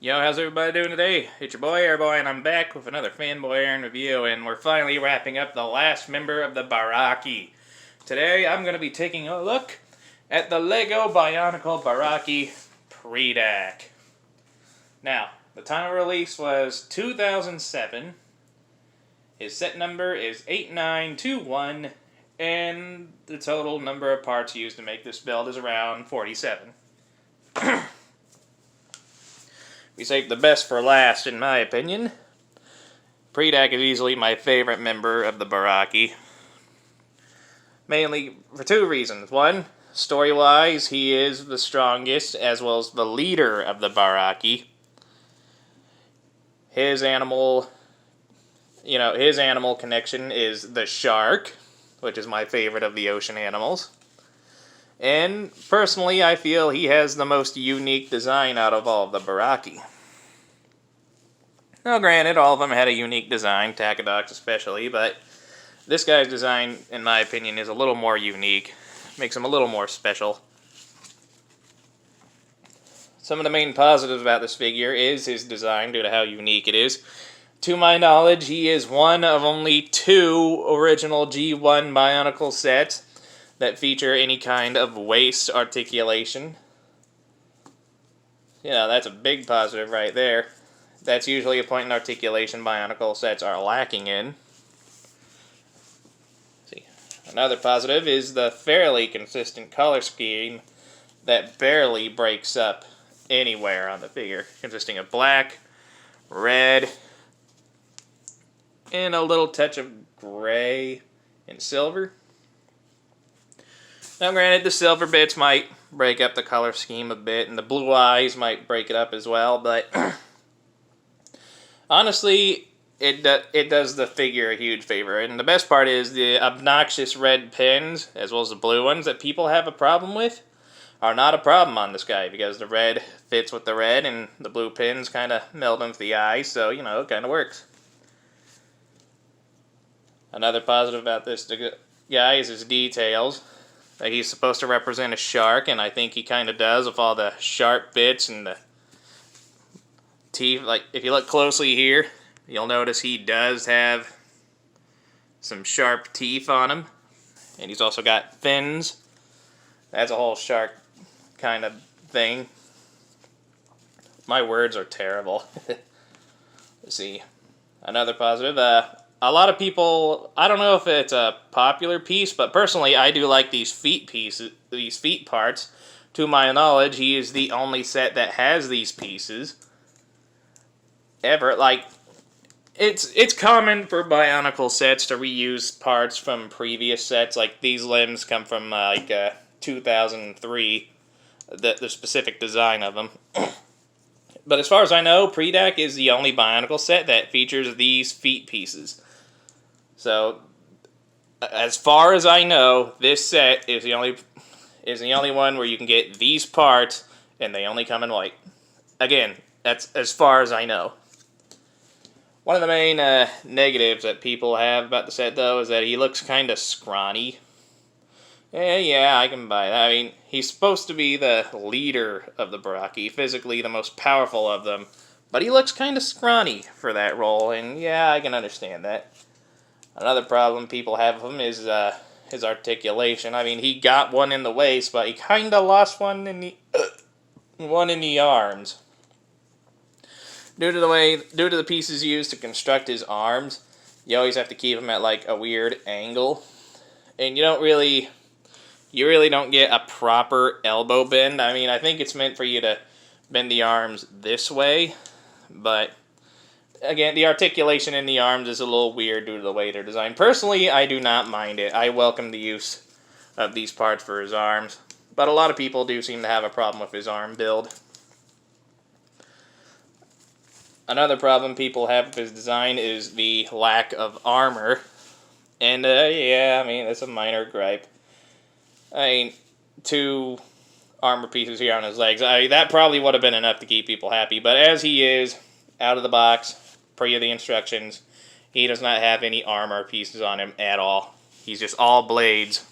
Yo, how's everybody doing today? It's your boy Airboy, and I'm back with another Fanboy Aaron review, and we're finally wrapping up the last member of the Barraki. Today, I'm going to be taking a look at the Lego Bionicle Barraki Pridak. Now, the time of release was 2007. His set number is 8921, and the total number of parts used to make this build is around 47. We saved the best for last, in my opinion. Pridak is easily my favorite member of the Barraki. Mainly for two reasons. One, story-wise, he is the strongest, as well as the leader of the Barraki. His animal connection is the shark, which is my favorite of the ocean animals. And personally, I feel he has the most unique design out of all of the Barraki. Now, granted, all of them had a unique design, Takodoc's especially, but this guy's design, in my opinion, is a little more unique. Makes him a little more special. Some of the main positives about this figure is his design, due to how unique it is. To my knowledge, he is one of only two original G1 Bionicle sets that feature any kind of waist articulation. That's a big positive right there. That's usually a point in articulation Bionicle sets are lacking in. See, another positive is the fairly consistent color scheme that barely breaks up anywhere on the figure, consisting of black, red, and a little touch of gray and silver. Now, granted, the silver bits might break up the color scheme a bit, and the blue eyes might break it up as well, but honestly, it does the figure a huge favor. And the best part is the obnoxious red pins, as well as the blue ones, that people have a problem with, are not a problem on this guy, because the red fits with the red, and the blue pins kind of meld into the eyes, so, it kind of works. Another positive about this guy is his details. He's supposed to represent a shark, and I think he kind of does, with all the sharp bits and the teeth. Like, if you look closely here, you'll notice he does have some sharp teeth on him. And he's also got fins. That's a whole shark kind of thing. My words are terrible. Let's see. Another positive. A lot of people, I don't know if it's a popular piece, but personally I do like these feet pieces, these feet parts. To my knowledge, he is the only set that has these pieces ever. Like, it's common for Bionicle sets to reuse parts from previous sets. Like, these limbs come from 2003, the specific design of them. But as far as I know, Pridak is the only Bionicle set that features these feet pieces. So, as far as I know, this set is the only one where you can get these parts, and they only come in white. Again, that's as far as I know. One of the main negatives that people have about the set, though, is that he looks kind of scrawny. Yeah, I can buy that. I mean, he's supposed to be the leader of the Barraki, physically the most powerful of them, but he looks kind of scrawny for that role, and yeah, I can understand that. Another problem people have with him is his articulation. I mean, he got one in the waist, but he kind of lost one in the arms. Due to the pieces used to construct his arms, you always have to keep him at like a weird angle, and you really don't get a proper elbow bend. I mean, I think it's meant for you to bend the arms this way, but again, the articulation in the arms is a little weird due to the way they're designed. Personally, I do not mind it. I welcome the use of these parts for his arms, but a lot of people do seem to have a problem with his arm build. Another problem people have with his design is the lack of armor. And, yeah, I mean, it's a minor gripe. I mean, 2 armor pieces here on his legs. That probably would have been enough to keep people happy. But as he is, out of the box, per the instructions, he does not have any armor pieces on him at all. He's just all blades.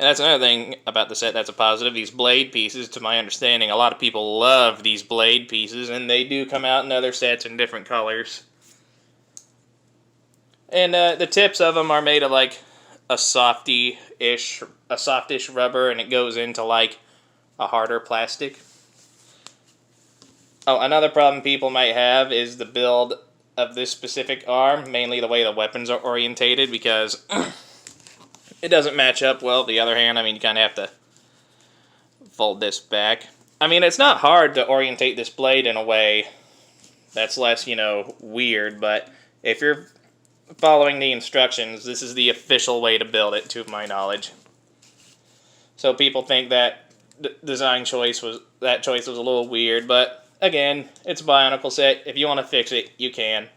And that's another thing about the set that's a positive. These blade pieces, to my understanding, a lot of people love these blade pieces, and they do come out in other sets in different colors. And the tips of them are made of like a softish rubber, and it goes into like a harder plastic. Oh, another problem people might have is the build of this specific arm, mainly the way the weapons are orientated, because it doesn't match up well with the other hand. I mean, you kind of have to fold this back. I mean, it's not hard to orientate this blade in a way that's less, weird, but if you're following the instructions, this is the official way to build it, to my knowledge. So people think that design choice was a little weird, but again, it's a Bionicle set. If you want to fix it, you can.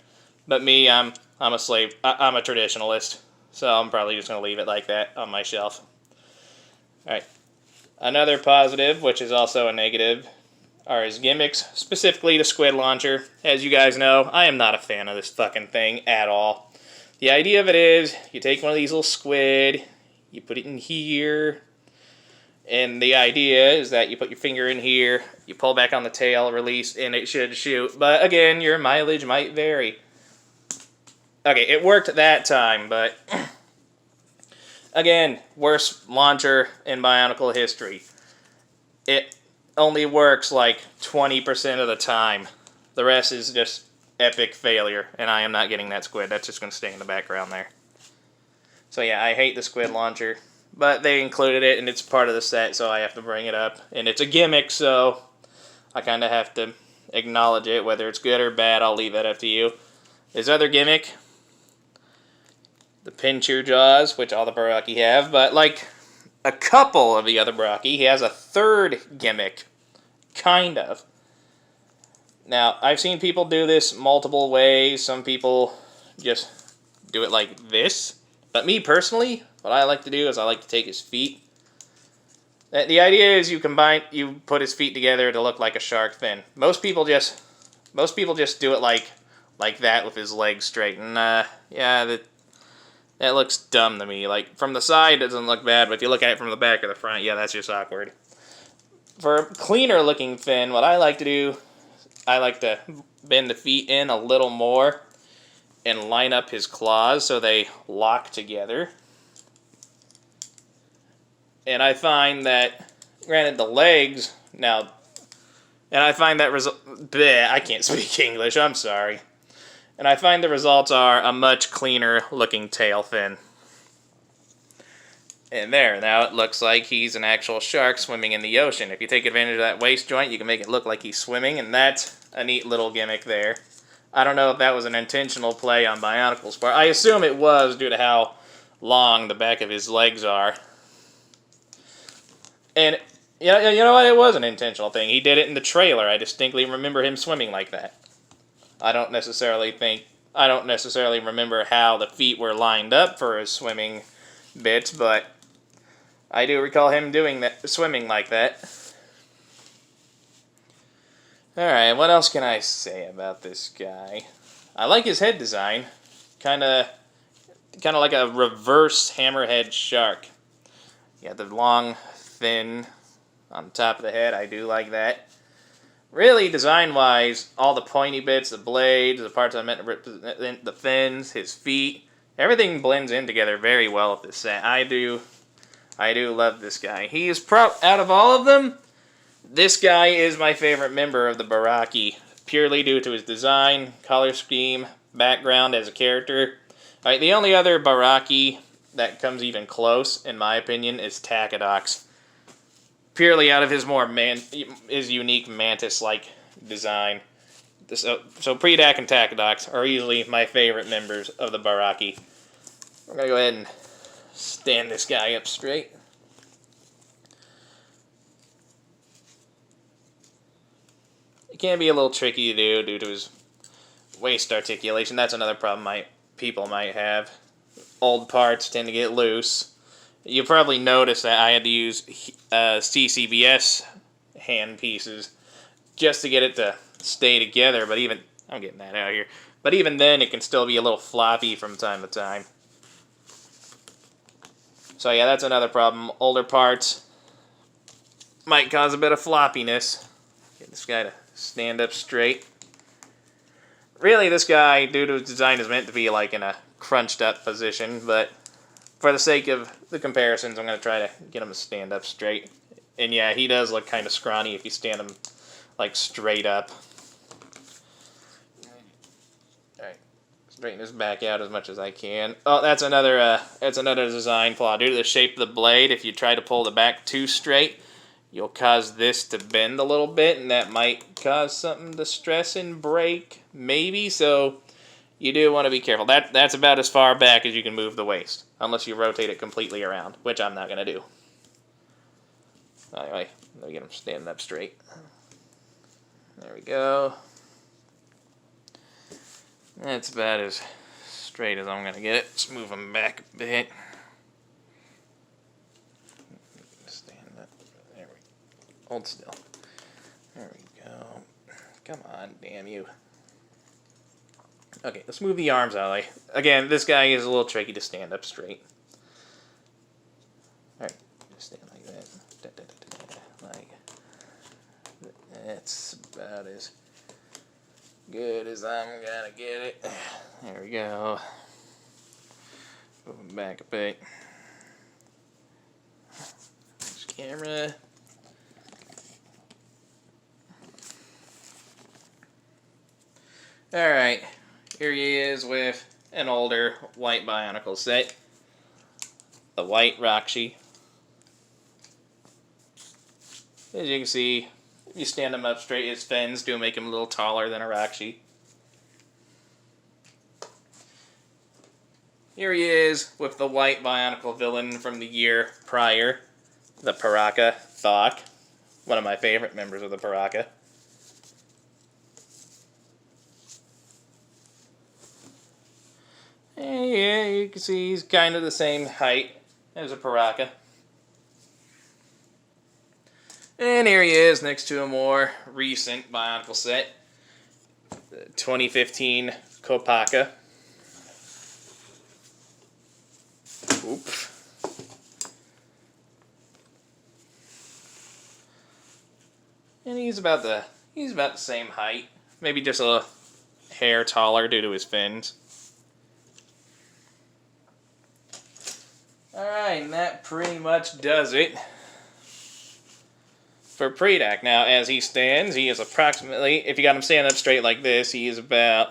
But me, I'm a slave. I'm a traditionalist, so I'm probably just going to leave it like that on my shelf. Alright. Another positive, which is also a negative, are his gimmicks, specifically the squid launcher. As you guys know, I am not a fan of this fucking thing at all. The idea of it is, you take one of these little squid, you put it in here, and the idea is that you put your finger in here, you pull back on the tail, release, and it should shoot. But again, your mileage might vary. Okay, it worked that time, but again, worst launcher in Bionicle history. It only works like 20% of the time. The rest is just epic failure, and I am not getting that squid. That's just going to stay in the background there. So yeah, I hate the squid launcher, but they included it, and it's part of the set, so I have to bring it up. And it's a gimmick, so I kind of have to acknowledge it. Whether it's good or bad, I'll leave that up to you. His other gimmick, the pincher jaws, which all the Barraki have, but like a couple of the other Barraki, he has a third gimmick, kind of. Now, I've seen people do this multiple ways. Some people just do it like this. But me personally, what I like to do is I like to take his feet. The idea is you put his feet together to look like a shark fin. Most people just do it like that with his legs straight. And yeah, that looks dumb to me. Like from the side, it doesn't look bad, but if you look at it from the back or the front, yeah, that's just awkward. For a cleaner looking fin, what I like to do, I like to bend the feet in a little more and line up his claws so they lock together. And I find that, granted the legs, now, and I find that I can't speak English, I'm sorry. And I find the results are a much cleaner looking tail fin. And there, now it looks like he's an actual shark swimming in the ocean. If you take advantage of that waist joint, you can make it look like he's swimming, and that's a neat little gimmick there. I don't know if that was an intentional play on Bionicle's part. I assume it was due to how long the back of his legs are. And you know what? It was an intentional thing. He did it in the trailer. I distinctly remember him swimming like that. I don't necessarily remember how the feet were lined up for his swimming bits, but I do recall him doing that, swimming like that. Alright, what else can I say about this guy? I like his head design. Kinda like a reverse hammerhead shark. You got the long, thin on the top of the head. I do like that. Really, design-wise, all the pointy bits, the blades, the parts I meant to represent, the fins, his feet, everything blends in together very well with this set. I do love this guy. He is out of all of them, this guy is my favorite member of the Barraki, purely due to his design, color scheme, background as a character. Alright, the only other Barraki that comes even close, in my opinion, is Takidox. Purely out of his his unique mantis-like design. So Pridak and Takidox are easily my favorite members of the Barraki. We're going to go ahead and stand this guy up straight. It can be a little tricky to do due to his waist articulation. That's another problem people might have. Old parts tend to get loose. You probably noticed that I had to use CCBS hand pieces just to get it to stay together, but I'm getting that out of here. But even then, it can still be a little floppy from time to time. So yeah, that's another problem. Older parts might cause a bit of floppiness. Get this guy to stand up straight. Really, this guy, due to his design, is meant to be like in a crunched up position, but for the sake of the comparisons, I'm going to try to get him to stand up straight. And yeah, he does look kind of scrawny if you stand him like straight up. Alright, straighten his back out as much as I can. Oh, that's another design flaw. Due to the shape of the blade, if you try to pull the back too straight, you'll cause this to bend a little bit, and that might cause something to stress and break, maybe. So you do want to be careful. That's about as far back as you can move the waist, unless you rotate it completely around, which I'm not going to do. Anyway, let me get him standing up straight. There we go. That's about as straight as I'm going to get it. Let's move him back a bit. Hold still. There we go. Come on, damn you. Okay, let's move the arms out of the way. Again, this guy is a little tricky to stand up straight. Alright, just stand like that. Like, that's about as good as I'm gonna get it. There we go. Move him back a bit. There's the camera. Alright, here he is with an older white Bionicle set. The white Rakshi. As you can see, if you stand him up straight, his fins do make him a little taller than a Rakshi. Here he is with the white Bionicle villain from the year prior, the Barraki Thok, one of my favorite members of the Barraki. Yeah, you can see he's kind of the same height as a Barraki. And here he is next to a more recent Bionicle set, the 2015 Kopaka. Oop. And he's about the same height, maybe just a hair taller due to his fins. Alright, and that pretty much does it for Pridak. Now, as he stands, he is approximately, if you got him standing up straight like this, he is about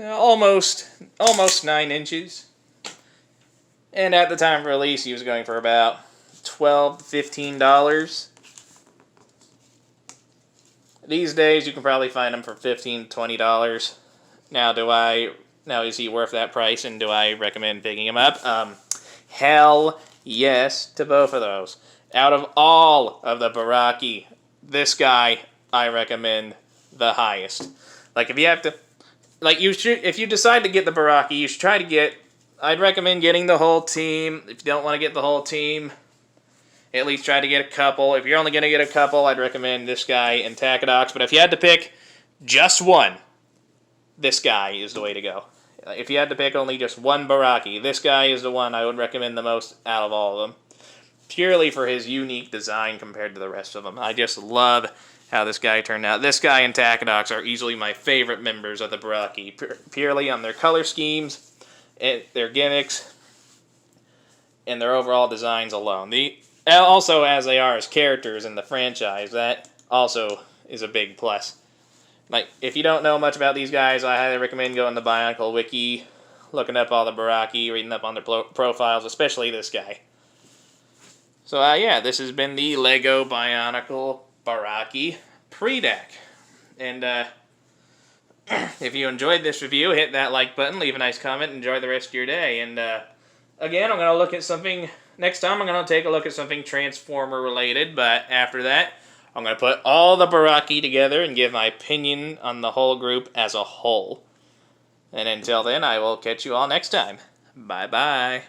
almost 9 inches. And at the time of release, he was going for about $12 to $15. These days, you can probably find him for $15 to $20. Now, is he worth that price, and do I recommend picking him up? Hell yes to both of those. Out of all of the Barraki, this guy I recommend the highest. Like, if you have to, like, if you decide to get the Barraki, you should try to get, I'd recommend getting the whole team. If you don't want to get the whole team, at least try to get a couple. If you're only going to get a couple, I'd recommend this guy and Takedox. But if you had to pick just one, this guy is the way to go. If you had to pick only just one Barraki, this guy is the one I would recommend the most out of all of them. Purely for his unique design compared to the rest of them. I just love how this guy turned out. This guy and Takedox are easily my favorite members of the Barraki. Purely on their color schemes, and their gimmicks, and their overall designs alone. Also, as they are as characters in the franchise, that also is a big plus. Like, if you don't know much about these guys, I highly recommend going to the Bionicle Wiki, looking up all the Barraki, reading up on their profiles, especially this guy. So, yeah, this has been the Lego Bionicle Barraki Pridak. And, if you enjoyed this review, hit that like button, leave a nice comment, enjoy the rest of your day. And, again, I'm going to look at something, next time I'm going to take a look at something Transformer related, but after that, I'm going to put all the Barraki together and give my opinion on the whole group as a whole. And until then, I will catch you all next time. Bye-bye.